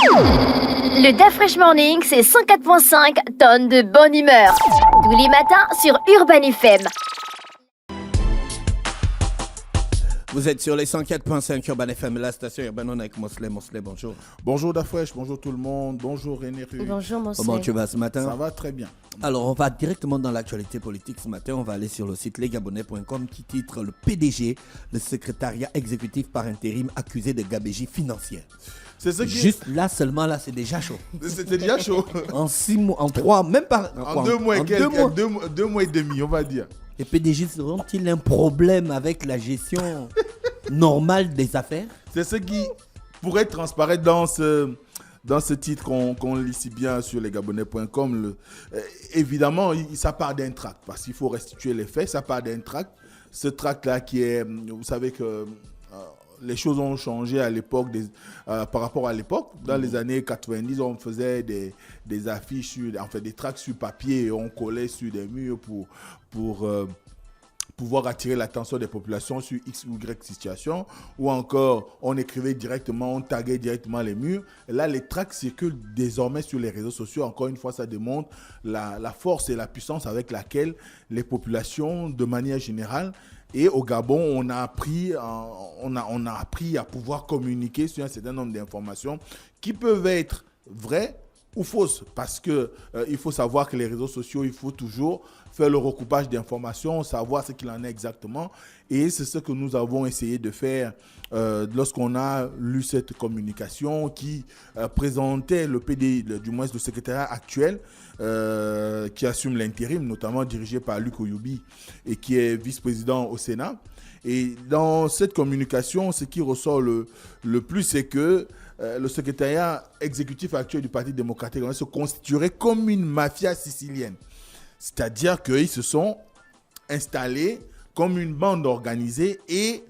Le DAF Fresh Morning, c'est 104.5 tonnes de bonne humeur. Tous les matins sur Urban FM. Vous êtes sur les 104.5 Urban FM, la station Urban On avec Mosley. Mosley, bonjour. Bonjour Dafresh, bonjour tout le monde, bonjour René Rue. Bonjour Mosley. Comment tu vas ce matin? Ça va très bien. Alors, on va directement dans l'actualité politique ce matin. On va aller sur le site lesgabonais.com qui titre le PDG, le secrétariat exécutif par intérim accusé de gabegie financière. C'est ce qui... Juste là seulement, là, c'est déjà chaud. C'était déjà chaud. En 6 mois, en 3, même pas. En 2 mois et quelques, 2 mois et demi, on va dire. Les PDG auront-ils un problème avec la gestion normale des affaires? C'est ce qui pourrait transparaître dans ce titre qu'on lit si bien sur lesgabonais.com. Évidemment, ça part d'un tract, parce qu'il faut restituer les faits, ça part d'un tract. Ce tract-là qui est, vous savez que les choses ont changé à l'époque, par rapport à l'époque. Dans les années 90, on faisait des affiches, des tracts sur papier et on collait sur des murs pour pouvoir attirer l'attention des populations sur X ou Y situation, ou encore on écrivait directement, on taguait directement les murs. Et là, les tracts circulent désormais sur les réseaux sociaux. Encore une fois, ça démontre la force et la puissance avec laquelle les populations, de manière générale, et au Gabon, on a appris à pouvoir communiquer sur un certain nombre d'informations qui peuvent être vraies ou fausses. Parce que il faut savoir que les réseaux sociaux, il faut toujours faire le recoupage d'informations, savoir ce qu'il en est exactement. Et c'est ce que nous avons essayé de faire lorsqu'on a lu cette communication qui présentait le PD, du moins le secrétariat actuel, qui assume l'intérim, notamment dirigé par Luc Oyoubi et qui est vice-président au Sénat. Et dans cette communication, ce qui ressort le plus, c'est que le secrétariat exécutif actuel du Parti démocratique se constituerait comme une mafia sicilienne. C'est-à-dire qu'ils se sont installés comme une bande organisée et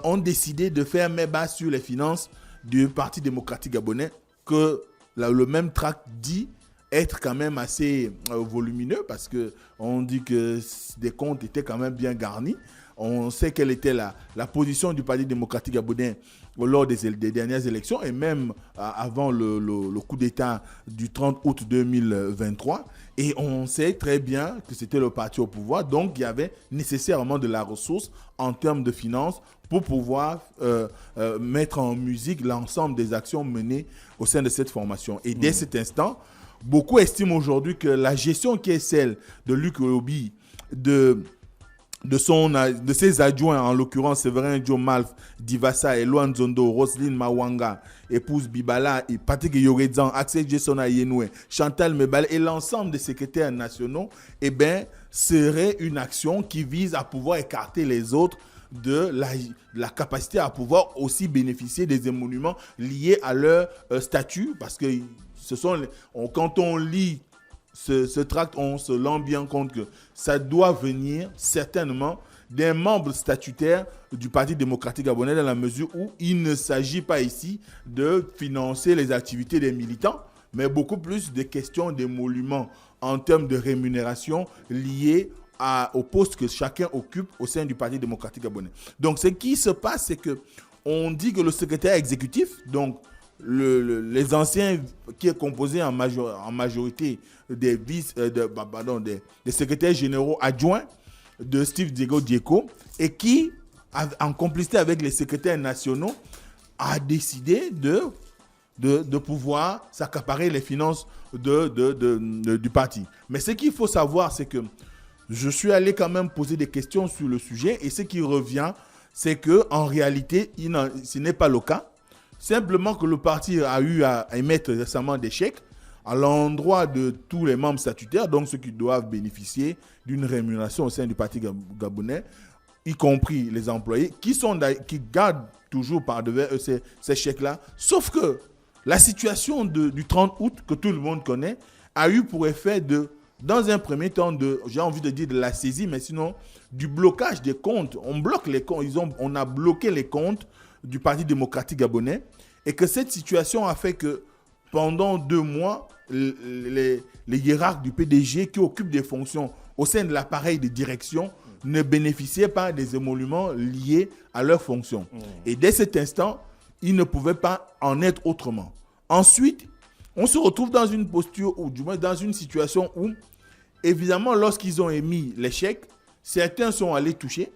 ont décidé de faire main basse sur les finances du Parti démocratique gabonais, que le même tract dit être quand même assez volumineux, parce qu'on dit que des comptes étaient quand même bien garnis. On sait quelle était la position du Parti démocratique gabonais lors des dernières élections et même avant le coup d'État du 30 août 2023. Et on sait très bien que c'était le parti au pouvoir. Donc, il y avait nécessairement de la ressource en termes de finances pour pouvoir mettre en musique l'ensemble des actions menées au sein de cette formation. Et dès cet instant, beaucoup estiment aujourd'hui que la gestion qui est celle de Luc Oyoubi, de ses adjoints, en l'occurrence Séverin Diomalf, Divassa, Eloane Zondo, Roselyne Mawanga, épouse Bibala, et Patrick Yoredzan, Axel Jessona Yenoué, Chantal Mebal et l'ensemble des secrétaires nationaux, serait une action qui vise à pouvoir écarter les autres de la capacité à pouvoir aussi bénéficier des émoluments liés à leur statut, parce que quand on lit ce tract, on se rend bien compte que ça doit venir certainement des membres statutaires du Parti démocratique gabonais, dans la mesure où il ne s'agit pas ici de financer les activités des militants, mais beaucoup plus des questions d'émoluments en termes de rémunération liées au poste que chacun occupe au sein du Parti démocratique gabonais. Donc, ce qui se passe, c'est qu'on dit que le secrétaire exécutif, donc les anciens, qui est composé en majorité des secrétaires généraux adjoints de Steve Diego, et qui, en complicité avec les secrétaires nationaux, a décidé de pouvoir s'accaparer les finances du parti. Mais ce qu'il faut savoir, c'est que je suis allé quand même poser des questions sur le sujet, et ce qui revient, c'est qu'en réalité, ce n'est pas le cas. Simplement que le parti a eu à émettre récemment des chèques à l'endroit de tous les membres statutaires, donc ceux qui doivent bénéficier d'une rémunération au sein du Parti gabonais, y compris les employés, qui gardent toujours par devers eux ces chèques-là. Sauf que la situation du 30 août, que tout le monde connaît, a eu pour effet dans un premier temps, j'ai envie de dire de la saisie, mais sinon du blocage des comptes. On bloque les comptes, on a bloqué les comptes du Parti démocratique gabonais, et que cette situation a fait que pendant 2 mois, les hiérarques du PDG qui occupent des fonctions au sein de l'appareil de direction ne bénéficiaient pas des émoluments liés à leurs fonctions. Et dès cet instant, ils ne pouvaient pas en être autrement. Ensuite, on se retrouve dans une posture, ou du moins dans une situation où, évidemment, lorsqu'ils ont émis l'échec, certains sont allés toucher,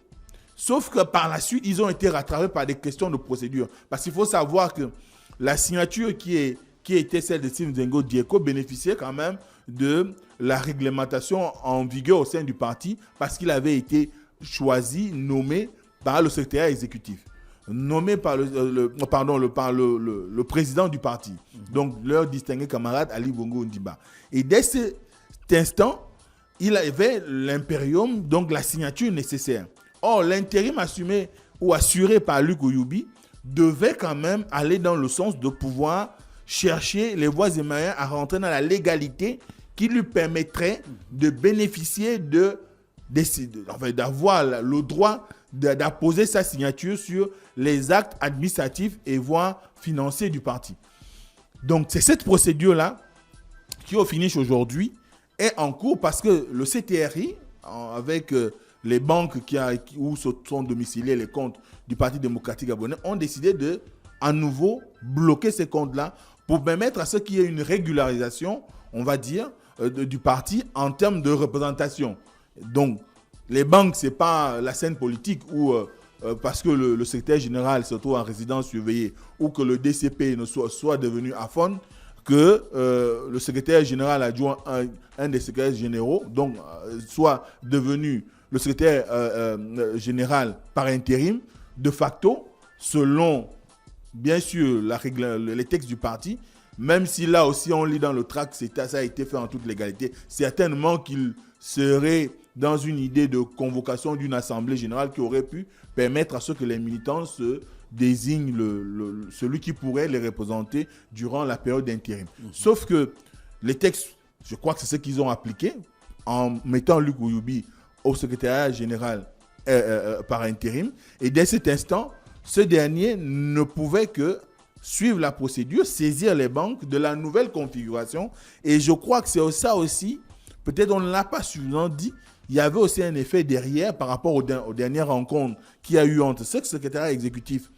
sauf que par la suite, ils ont été rattrapés par des questions de procédure. Parce qu'il faut savoir que la signature qui était celle de Steve Nzengo Dieko bénéficiait quand même de la réglementation en vigueur au sein du parti parce qu'il avait été choisi, nommé par le secrétaire exécutif, nommé par le président du parti, donc leur distingué camarade Ali Bongo Ondimba. Et dès cet instant, il avait l'impérium, donc la signature nécessaire. Or, l'intérim assumé ou assuré par Luc Ouyoubi devait quand même aller dans le sens de pouvoir chercher les voies et moyens à rentrer dans la légalité qui lui permettrait de bénéficier d'avoir le droit d'apposer sa signature sur les actes administratifs et voire financiers du parti. Donc, c'est cette procédure-là qui, au finish aujourd'hui, est en cours parce que le CTRI, avec les banques où sont domiciliés les comptes du Parti démocratique gabonais, ont décidé de, à nouveau, bloquer ces comptes-là pour permettre à ce qu'il y ait une régularisation, on va dire, du parti en termes de représentation. Donc, les banques, ce n'est pas la scène politique où, parce que le secrétaire général se trouve en résidence surveillée ou que le DCP soit devenu AFON, que le secrétaire général adjoint, un des secrétaires généraux, donc soit devenu le secrétaire général par intérim, de facto, selon, bien sûr, les textes du parti, même si là aussi on lit dans le tract, ça a été fait en toute légalité, certainement qu'il serait dans une idée de convocation d'une assemblée générale qui aurait pu permettre à ce que les militants se désignent celui qui pourrait les représenter durant la période d'intérim. Sauf que les textes, je crois que c'est ce qu'ils ont appliqué en mettant Luc Ouyoubi au secrétariat général par intérim. Et dès cet instant, ce dernier ne pouvait que suivre la procédure, saisir les banques de la nouvelle configuration. Et je crois que c'est ça aussi, peut-être on ne l'a pas suffisamment dit, il y avait aussi un effet derrière par rapport aux dernières rencontres qu'il y a eu entre ce secrétariat exécutif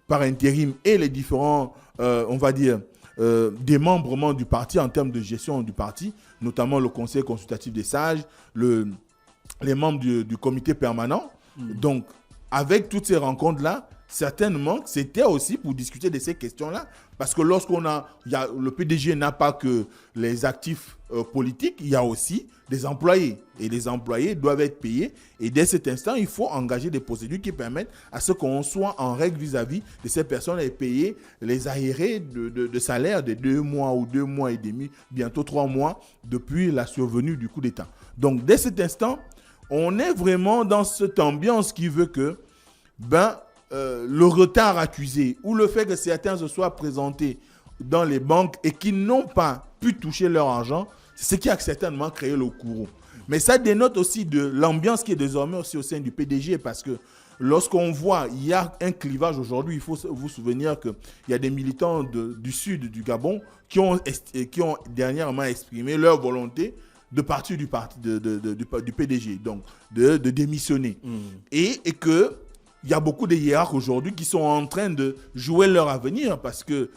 par intérim et les différents, on va dire, démembrements du parti en termes de gestion du parti, notamment le conseil consultatif des sages, les membres du comité permanent. Donc, avec toutes ces rencontres-là, certainement, c'était aussi pour discuter de ces questions-là. Parce que le PDG n'a pas que les actifs politiques, il y a aussi des employés. Et les employés doivent être payés. Et dès cet instant, il faut engager des procédures qui permettent à ce qu'on soit en règle vis-à-vis de ces personnes et payer les arriérés de salaire de 2 mois ou 2 mois et demi, bientôt 3 mois, depuis la survenue du coup d'État. Donc, dès cet instant, on est vraiment dans cette ambiance qui veut que le retard accusé ou le fait que certains se soient présentés dans les banques et qui n'ont pas pu toucher leur argent, c'est ce qui a certainement créé le courroux. Mais ça dénote aussi de l'ambiance qui est désormais aussi au sein du PDG parce que lorsqu'on voit, il y a un clivage aujourd'hui, il faut vous souvenir qu'il y a des militants du sud du Gabon qui ont dernièrement exprimé leur volonté de partir du PDG, donc de démissionner. Et que il y a beaucoup de hiérarques aujourd'hui qui sont en train de jouer leur avenir parce que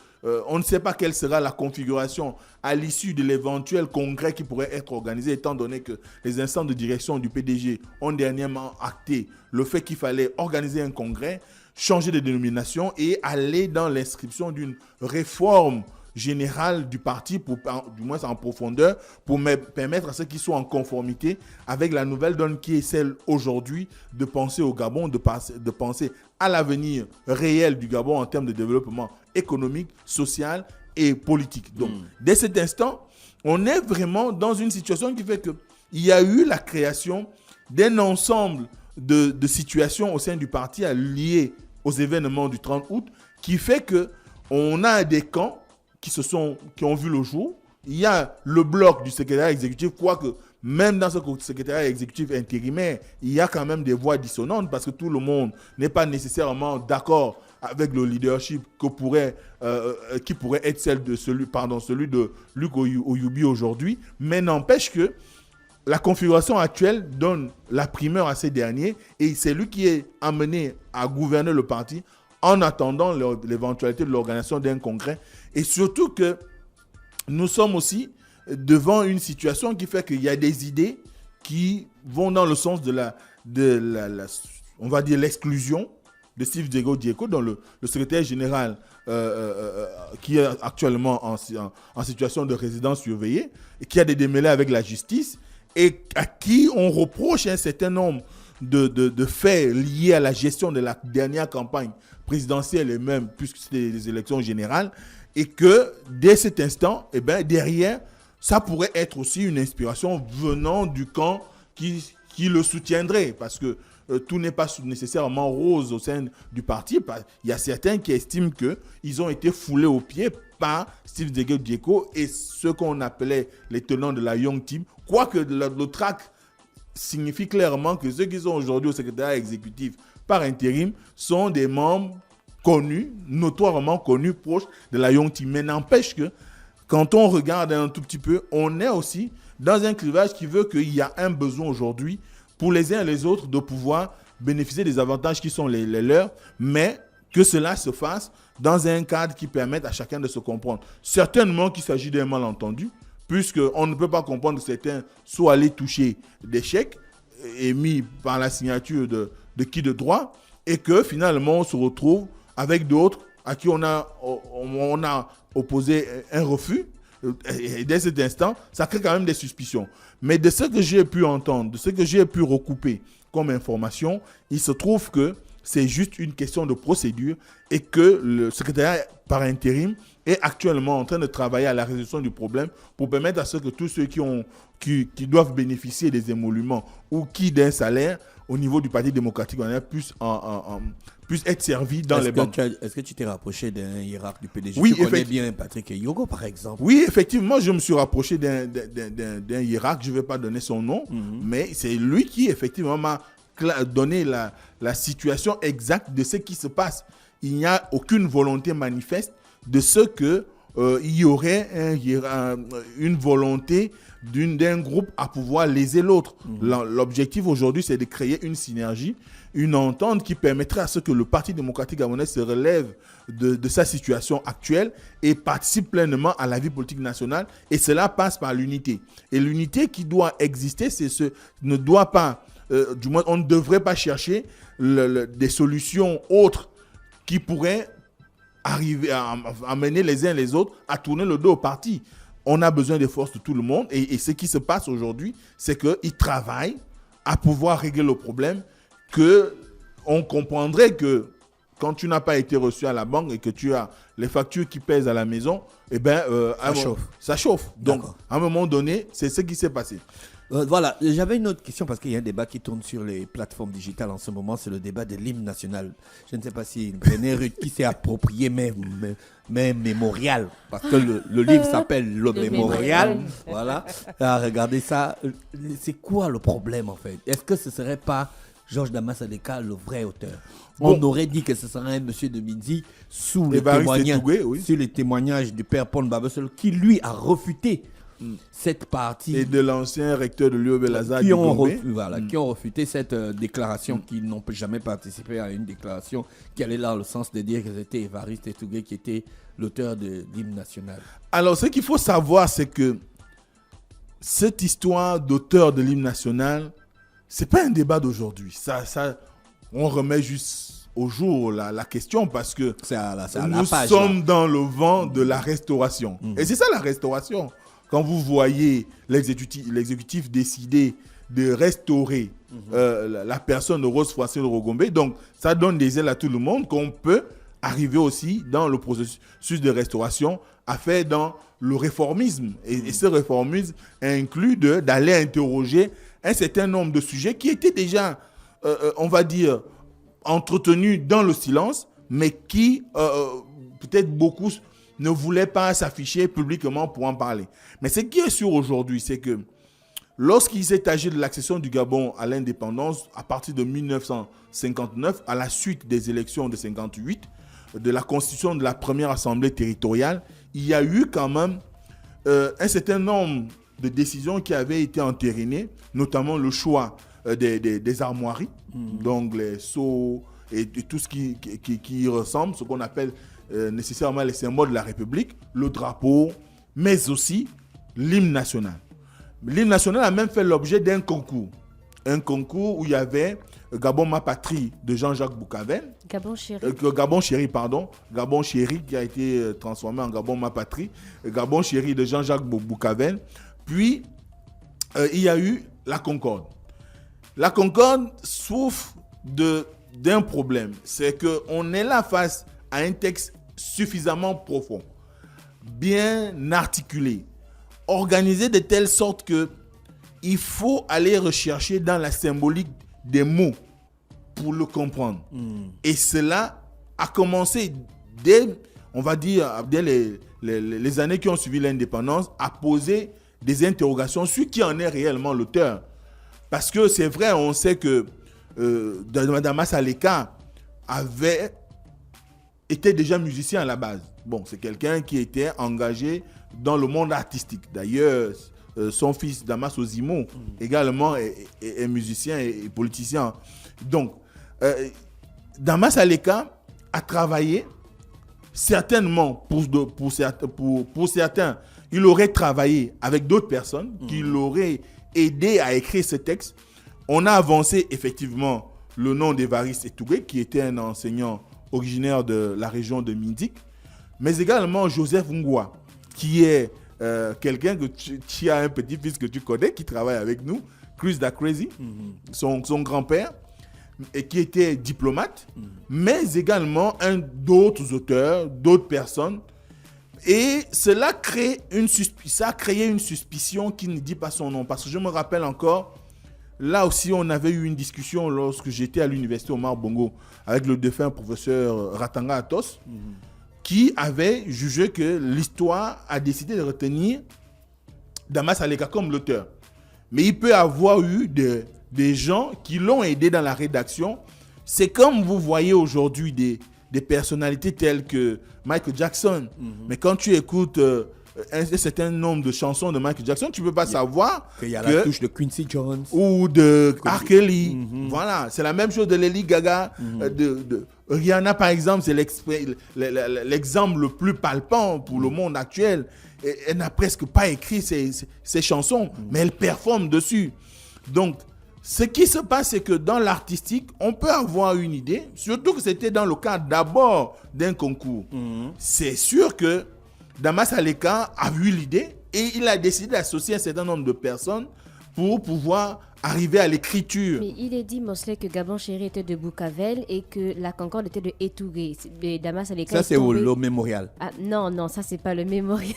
on ne sait pas quelle sera la configuration à l'issue de l'éventuel congrès qui pourrait être organisé, étant donné que les instances de direction du PDG ont dernièrement acté le fait qu'il fallait organiser un congrès, changer de dénomination et aller dans l'inscription d'une réforme générale du parti, du moins en profondeur, pour permettre à ceux qui sont en conformité avec la nouvelle donne qui est celle aujourd'hui de penser au Gabon, de penser à l'avenir réel du Gabon en termes de développement économique, social et politique. Donc, dès cet instant, on est vraiment dans une situation qui fait qu'il y a eu la création d'un ensemble de situations au sein du parti liées aux événements du 30 août qui fait qu'on a des camps qui ont vu le jour. Il y a le bloc du secrétariat exécutif, quoique même dans ce secrétariat exécutif intérimaire, il y a quand même des voix dissonantes parce que tout le monde n'est pas nécessairement d'accord avec le leadership qui pourrait être celui de Luc Ouyoubi aujourd'hui. Mais n'empêche que la configuration actuelle donne la primeur à ces derniers et c'est lui qui est amené à gouverner le parti en attendant l'éventualité de l'organisation d'un congrès. Et surtout que nous sommes aussi devant une situation qui fait qu'il y a des idées qui vont dans le sens de on va dire l'exclusion de Steve Dieko, dont le secrétaire général qui est actuellement en situation de résidence surveillée et qui a des démêlés avec la justice et à qui on reproche un certain nombre de faits liés à la gestion de la dernière campagne présidentielle et même puisque c'était des élections générales, et que dès cet instant, derrière, ça pourrait être aussi une inspiration venant du camp qui le soutiendrait, parce que tout n'est pas nécessairement rose au sein du parti. Il y a certains qui estiment qu'ils ont été foulés aux pieds par Steve Dieko et ceux qu'on appelait les tenants de la Young Team, quoique le track signifie clairement que ceux qui sont aujourd'hui au secrétariat exécutif par intérim sont des membres connus, notoirement connus, proches de la Young Team. Mais n'empêche que quand on regarde un tout petit peu, on est aussi dans un clivage qui veut qu'il y a un besoin aujourd'hui pour les uns et les autres de pouvoir bénéficier des avantages qui sont les leurs, mais que cela se fasse dans un cadre qui permette à chacun de se comprendre. Certainement qu'il s'agit d'un malentendu, puisqu'on ne peut pas comprendre que certains soient allés toucher des chèques émis par la signature de qui de droit, et que finalement on se retrouve avec d'autres à qui on a opposé un refus. Et dès cet instant, ça crée quand même des suspicions. Mais de ce que j'ai pu entendre, de ce que j'ai pu recouper comme information, il se trouve que c'est juste une question de procédure et que le secrétariat par intérim est actuellement en train de travailler à la résolution du problème pour permettre à ce que tous ceux qui doivent bénéficier des émoluments ou qui d'un salaire au niveau du Parti démocratique puissent être servis dans les banques. Est-ce que tu t'es rapproché d'un hiérarque du PDG? Oui, tu connais bien Patrick Yogo, par exemple. Oui, effectivement, je me suis rapproché d'un hiérarque, je ne vais pas donner son nom, mais c'est lui qui, effectivement, m'a donné la situation exacte de ce qui se passe. Il n'y a aucune volonté manifeste de ce qu'il y aurait une volonté d'un groupe à pouvoir léser l'autre. L'objectif aujourd'hui, c'est de créer une synergie, une entente qui permettrait à ce que le Parti démocratique gabonais se relève de sa situation actuelle et participe pleinement à la vie politique nationale. Et cela passe par l'unité. Et l'unité qui doit exister, ne doit pas, du moins, on ne devrait pas chercher des solutions autres qui pourraient arriver à amener les uns les autres à tourner le dos au parti. On a besoin des forces de tout le monde et ce qui se passe aujourd'hui, c'est qu'ils travaillent à pouvoir régler le problème, qu'on comprendrait que quand tu n'as pas été reçu à la banque et que tu as les factures qui pèsent à la maison, ça chauffe. Donc, à un moment donné, c'est ce qui s'est passé. Voilà, j'avais une autre question parce qu'il y a un débat qui tourne sur les plateformes digitales en ce moment, c'est le débat de l'hymne national. Je ne sais pas si René Ruth qui s'est approprié même mémorial, parce que le livre s'appelle Le Mémorial. Voilà, regardez ça. C'est quoi le problème en fait? Est-ce que ce ne serait pas Georges Damas Adeka le vrai auteur? On aurait dit que ce serait un monsieur de Minzi sur les témoignages du père Paul Babesol qui lui a refuté cette partie. Et de l'ancien recteur de l'UOB Lazare qui ont refuté cette déclaration, qui n'ont jamais participé à une déclaration qui allait dans le sens de dire que c'était Évariste Etougué qui était l'auteur de l'hymne national. Alors, ce qu'il faut savoir, c'est que cette histoire d'auteur de l'hymne national, c'est pas un débat d'aujourd'hui. Ça, on remet juste au jour la question parce que nous sommes dans le vent de la restauration. Et c'est ça la restauration. Quand vous voyez l'exécutif décider de restaurer la personne de Rose Francine Rogombe, donc ça donne des ailes à tout le monde qu'on peut arriver aussi dans le processus de restauration à faire dans le réformisme. Et ce réformisme inclut d'aller interroger un certain nombre de sujets qui étaient déjà, on va dire, entretenus dans le silence, mais qui, peut-être beaucoup, ne voulaient pas s'afficher publiquement pour en parler. Mais ce qui est sûr aujourd'hui, c'est que lorsqu'il s'est agi de l'accession du Gabon à l'indépendance, à partir de 1959, à la suite des élections de 1958, de la constitution de la première assemblée territoriale, il y a eu quand même un certain nombre de décisions qui avaient été entérinées, notamment le choix des armoiries, donc les sceaux et tout ce qui y ressemble, ce qu'on appelle nécessairement les symboles de la République, le drapeau, mais aussi l'hymne national. L'hymne national a même fait l'objet d'un concours. Un concours où il y avait Gabon ma patrie de Jean-Jacques Boucavel. Gabon chéri. Gabon chéri qui a été transformé en Gabon ma patrie. Gabon chéri de Jean-Jacques Boucavel. Puis, il y a eu la Concorde. La Concorde souffre d'un problème. C'est qu'on est là face à un texte suffisamment profond, bien articulé, organisé de telle sorte que il faut aller rechercher dans la symbolique des mots pour le comprendre. Et cela a commencé dès les années qui ont suivi l'indépendance à poser des interrogations sur qui en est réellement l'auteur. Parce que c'est vrai, on sait que Damas Aleka était déjà musicien à la base. Bon, c'est quelqu'un qui était engagé dans le monde artistique. D'ailleurs, son fils Damas Ozimo également est musicien et politicien. Donc, Damas Aleka a travaillé certainement pour certains. Il aurait travaillé avec d'autres personnes qui l'auraient aidé à écrire ce texte. On a avancé effectivement le nom d'Évariste Etougué, qui était un enseignant originaire de la région de Mindik, mais également Joseph Ngwa, qui est quelqu'un que tu as un petit-fils que tu connais, qui travaille avec nous, Chris Da Crazy, son grand-père, et qui était diplomate, mais également d'autres auteurs, d'autres personnes. Et cela a créé une suspicion qui ne dit pas son nom. Parce que je me rappelle encore, là aussi, on avait eu une discussion lorsque j'étais à l'université Omar Bongo avec le défunt professeur Ratanga Atos, qui avait jugé que l'histoire a décidé de retenir Damas Aleka comme l'auteur. Mais il peut y avoir eu des gens qui l'ont aidé dans la rédaction. C'est comme vous voyez aujourd'hui des personnalités telles que Michael Jackson. Mais quand tu écoutes un certain nombre de chansons de Michael Jackson, tu ne peux pas savoir qu'il y a la touche de Quincy Jones ou de R. Kelly. Voilà, c'est la même chose de Lady Gaga, de Rihanna par exemple, c'est l'exemple le plus palpant pour le monde actuel. Elle n'a presque pas écrit ses chansons, mais elle performe dessus. Donc, ce qui se passe, c'est que dans l'artistique, on peut avoir une idée, surtout que c'était dans le cadre d'abord d'un concours. C'est sûr que Damas Aleka a eu l'idée et il a décidé d'associer un certain nombre de personnes pour pouvoir arriver à l'écriture. Mais il est dit, Mosley, que Gabon chéri était de Boucavel et que la Concorde était de Etougué. Damas Aleka. Ça, c'est le mémorial. Ah, non, ça, c'est pas le mémorial.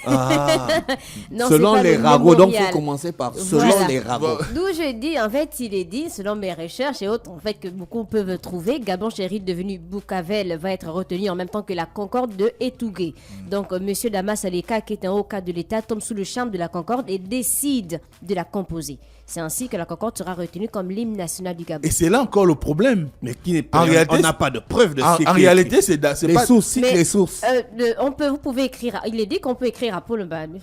Non, selon les ragots, donc il faut commencer par selon les ragots. D'où je dis, en fait, il est dit, selon mes recherches et autres, en fait, que beaucoup peuvent trouver, Gabon chéri devenu Boucavel va être retenu en même temps que la Concorde de Etougué. Donc, monsieur Damas Aleka, qui est un haut cadre de l'État, tombe sous le charme de la Concorde et décide de la composer. C'est ainsi que la Concorde sera retenue comme l'hymne national du Gabon. Et c'est là encore le problème. Mais qui n'est pas, on n'a pas de preuve de ce en réalité, c'est les pas... sources. Les sources. Vous pouvez écrire. Il est dit qu'on peut écrire à Paul Mbabe.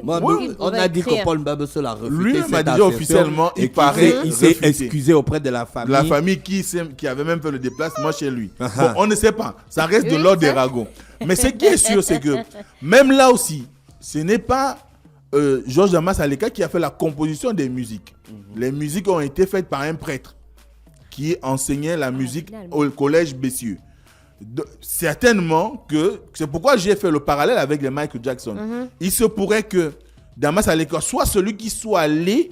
On a dit que Paul Mbabe se l'a refusé. Lui m'a dit officiellement, il paraît, il s'est excusé auprès de la famille. La famille qui avait même fait le déplacement chez lui. Bon, on ne sait pas. Ça reste de l'ordre des ragots. Mais ce qui est sûr, c'est que même là aussi, ce n'est pas Georges Damas Aleka qui a fait la composition des musiques. Les musiques ont été faites par un prêtre qui enseignait la musique au collège Bessieux. Certainement que c'est pourquoi j'ai fait le parallèle avec les Michael Jackson. Il se pourrait que Damas Aleka soit celui qui soit allé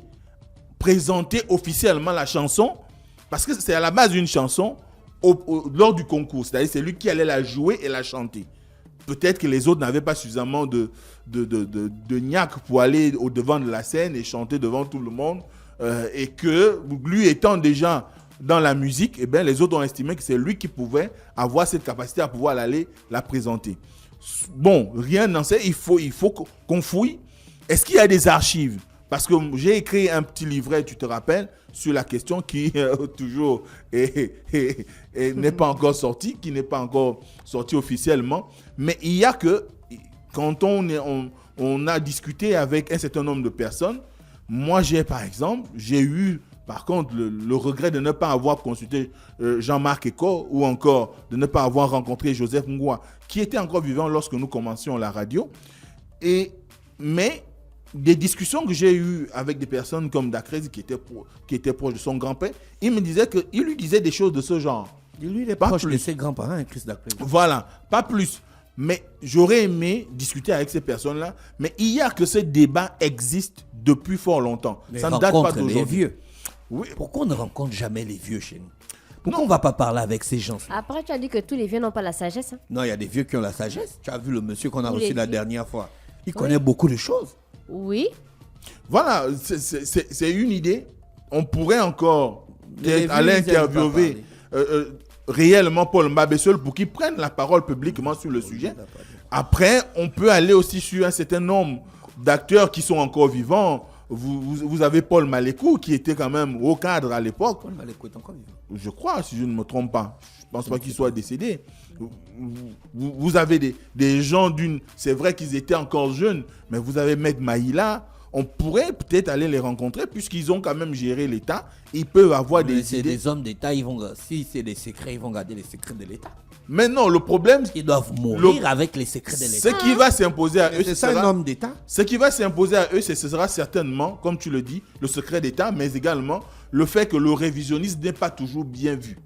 présenter officiellement la chanson, parce que c'est à la base une chanson lors du concours, c'est-à-dire c'est lui qui allait la jouer et la chanter. Peut-être que les autres n'avaient pas suffisamment de niaque pour aller au devant de la scène et chanter devant tout le monde, et que lui étant déjà dans la musique, eh bien, les autres ont estimé que c'est lui qui pouvait avoir cette capacité à pouvoir aller la présenter. Bon, rien n'en sait, il faut qu'on fouille. Est-ce qu'il y a des archives? Parce que j'ai écrit un petit livret, tu te rappelles, sur la question qui toujours n'est pas encore sorti, qui n'est pas encore sorti officiellement. Mais il y a que, quand on a discuté avec un certain nombre de personnes, moi par exemple, j'ai eu Par contre, le regret de ne pas avoir consulté Jean-Marc Eko ou encore de ne pas avoir rencontré Joseph Ngoua, qui était encore vivant lorsque nous commencions la radio. Mais des discussions que j'ai eues avec des personnes comme Dakrezi qui était proche de son grand-père, il lui disait des choses de ce genre. Lui, il est Pas proche plus. de ses grands-parents, hein, Chris Dakrezi. Voilà, pas plus. Mais j'aurais aimé discuter avec ces personnes-là. Mais il y a que ce débat existe depuis fort longtemps. Mais ça ne date pas rencontre les d'aujourd'hui. vieux. Oui. Pourquoi on ne rencontre jamais les vieux chez nous? Pourquoi on ne va pas parler avec ces gens? Après, tu as dit que tous les vieux n'ont pas la sagesse. Hein. Non, il y a des vieux qui ont la sagesse. Tu as vu le monsieur qu'on a Tous reçu les la vieux. dernière fois. Il connaît beaucoup de choses. Oui. Voilà, c'est une idée. On pourrait encore Les vieux, aller ils aiment pas interviewer réellement Paul Mbabessel pour qu'il prenne la parole publiquement sur le sujet. Après, on peut aller aussi sur un certain nombre d'acteurs qui sont encore vivants. Vous avez Paul Malékou qui était quand même haut cadre à l'époque. Paul Malékou est encore vivant. Je crois, si je ne me trompe pas. Je ne pense pas qu'il soit décédé. Vous avez des gens d'une... C'est vrai qu'ils étaient encore jeunes, mais vous avez Maître Maïla. On pourrait peut-être aller les rencontrer puisqu'ils ont quand même géré l'État. Ils peuvent avoir Mais des c'est idées. des hommes d'État, si c'est des secrets, ils vont garder les secrets de l'État. Mais non, le problème, Ils doivent mourir avec les secrets de ce l'État. qui va s'imposer à eux, C'est ça un homme d'État? ce qui va s'imposer à eux, ce sera certainement, comme tu le dis, le secret d'État, mais également le fait que le révisionnisme n'est pas toujours bien vu.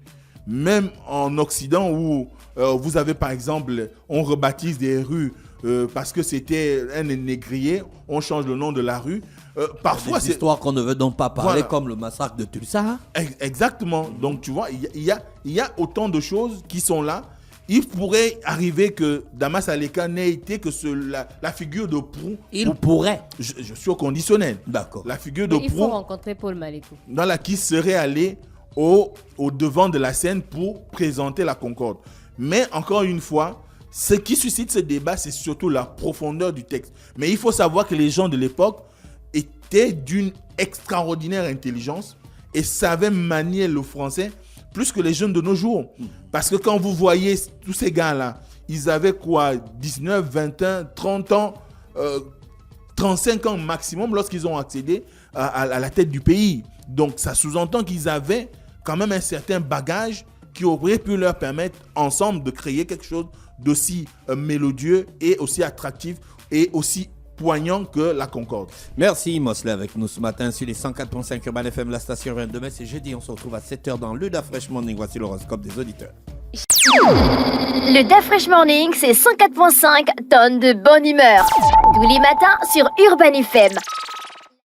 Même en Occident où vous avez par exemple, on rebaptise des rues parce que c'était un négrier, on change le nom de la rue. Parfois, Des c'est histoires qu'on ne veut donc pas parler, Voilà. comme le massacre de Tulsa. exactement. Donc tu vois, il y a autant de choses qui sont là. Il pourrait arriver que Damas Aleka n'ait été que la figure de proue. Il pourrait. Je suis au conditionnel. D'accord. La figure de Mais il faut proue rencontrer Paul Malékou. dans la qui serait allé au devant de la scène pour présenter la Concorde. Mais encore une fois, ce qui suscite ce débat, c'est surtout la profondeur du texte. Mais il faut savoir que les gens de l'époque étaient d'une extraordinaire intelligence et savaient manier le français plus que les jeunes de nos jours. Parce que quand vous voyez tous ces gars-là, ils avaient quoi, 19, 21, 30 ans, 35 ans maximum lorsqu'ils ont accédé à la tête du pays. Donc ça sous-entend qu'ils avaient quand même un certain bagage qui aurait pu leur permettre ensemble de créer quelque chose d'aussi mélodieux et aussi attractif et aussi poignant que la Concorde. Merci Mosley avec nous ce matin sur les 104.5 Urban FM, la station 22 mai. C'est jeudi, on se retrouve à 7h dans le Da Fresh Morning. Voici l'horoscope des auditeurs. Le Da Fresh Morning, c'est 104.5 tonnes de bonne humeur. Tous les matins sur Urban FM.